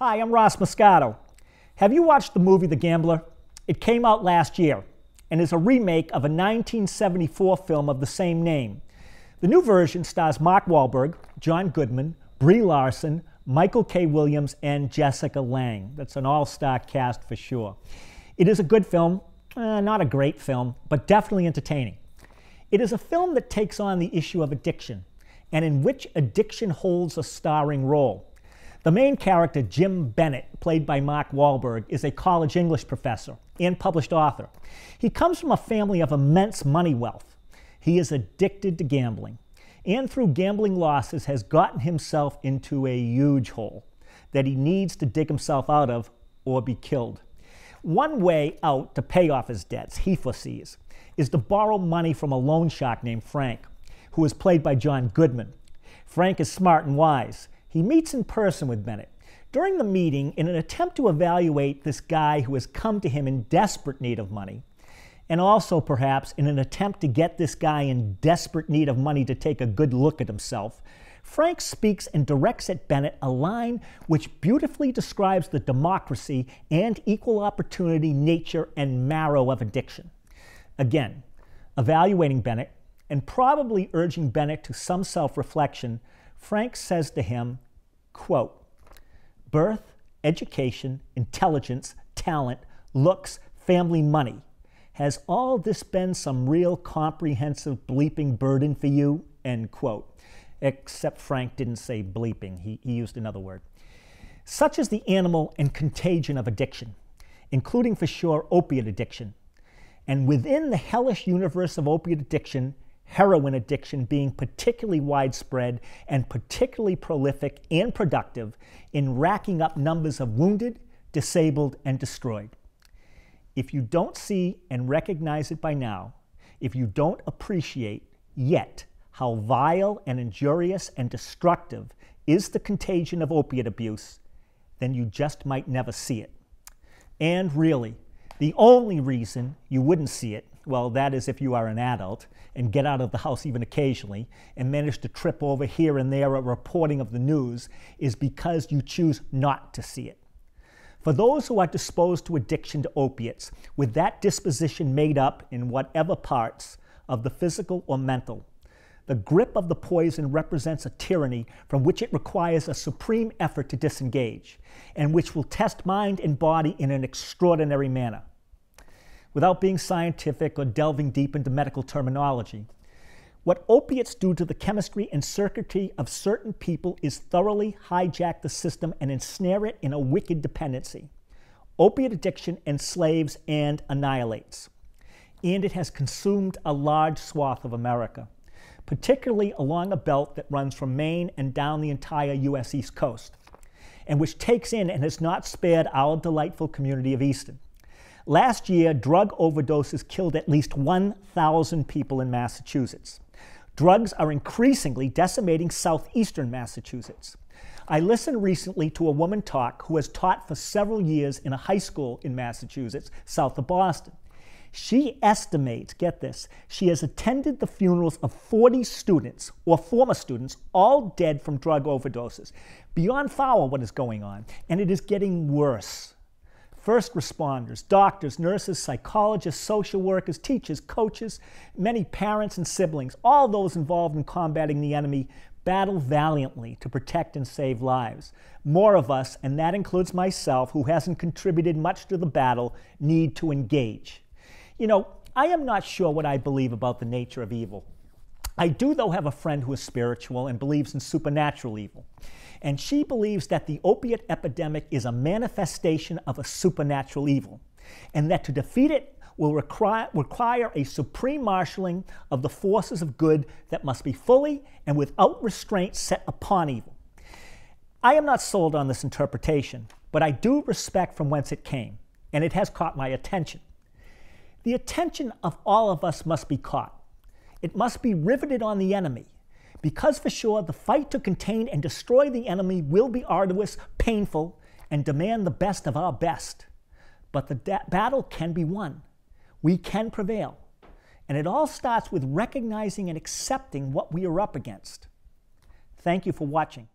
Hi, I'm Ross Muscato. Have you watched the movie The Gambler? It came out last year and is a remake of a 1974 film of the same name. The new version stars Mark Wahlberg, John Goodman, Brie Larson, Michael K. Williams, and Jessica Lange. That's an all-star cast for sure. It is a good film, not a great film, but definitely entertaining. It is a film that takes on the issue of addiction, and in which addiction holds a starring role. The main character, Jim Bennett, played by Mark Wahlberg, is a college English professor and published author. He comes from a family of immense money wealth. He is addicted to gambling, and through gambling losses has gotten himself into a huge hole that he needs to dig himself out of or be killed. One way out to pay off his debts, he foresees, is to borrow money from a loan shark named Frank, who is played by John Goodman. Frank is smart and wise. He meets in person with Bennett. During the meeting, in an attempt to evaluate this guy who has come to him in desperate need of money, and also perhaps in an attempt to get this guy in desperate need of money to take a good look at himself, Frank speaks and directs at Bennett a line which beautifully describes the democracy and equal opportunity nature and marrow of addiction. Again, evaluating Bennett and probably urging Bennett to some self-reflection, Frank says to him, quote, "Birth, education, intelligence, talent, looks, family, money. Has all this been some real comprehensive bleeping burden for you?" End quote. Except Frank didn't say bleeping. He used another word. Such is the animal and contagion of addiction, including for sure opiate addiction. And within the hellish universe of opiate addiction, heroin addiction being particularly widespread and particularly prolific and productive in racking up numbers of wounded, disabled, and destroyed. If you don't see and recognize it by now, if you don't appreciate yet how vile and injurious and destructive is the contagion of opiate abuse, then you just might never see it. And really, the only reason you wouldn't see it, well, that is if you are an adult and get out of the house even occasionally and manage to trip over here and there a reporting of the news, is because you choose not to see it. For those who are disposed to addiction to opiates, with that disposition made up in whatever parts of the physical or mental, the grip of the poison represents a tyranny from which it requires a supreme effort to disengage, and which will test mind and body in an extraordinary manner. Without being scientific or delving deep into medical terminology, what opiates do to the chemistry and circuitry of certain people is thoroughly hijack the system and ensnare it in a wicked dependency. Opiate addiction enslaves and annihilates. And it has consumed a large swath of America, particularly along a belt that runs from Maine and down the entire U.S. East Coast, and which takes in and has not spared our delightful community of Easton. Last year, drug overdoses killed at least 1,000 people in Massachusetts. Drugs are increasingly decimating southeastern Massachusetts. I listened recently to a woman talk who has taught for several years in a high school in Massachusetts, south of Boston. She estimates, get this, she has attended the funerals of 40 students or former students, all dead from drug overdoses. Beyond foul what is going on, and it is getting worse. First responders, doctors, nurses, psychologists, social workers, teachers, coaches, many parents and siblings, all those involved in combating the enemy, battle valiantly to protect and save lives. More of us, and that includes myself, who hasn't contributed much to the battle, need to engage. You know, I am not sure what I believe about the nature of evil. I do, though, have a friend who is spiritual and believes in supernatural evil. And she believes that the opiate epidemic is a manifestation of a supernatural evil, and that to defeat it will require a supreme marshaling of the forces of good that must be fully and without restraint set upon evil. I am not sold on this interpretation, but I do respect from whence it came, and it has caught my attention. The attention of all of us must be caught. It must be riveted on the enemy, because for sure the fight to contain and destroy the enemy will be arduous, painful, and demand the best of our best. But the battle can be won. We can prevail. And it all starts with recognizing and accepting what we are up against. Thank you for watching.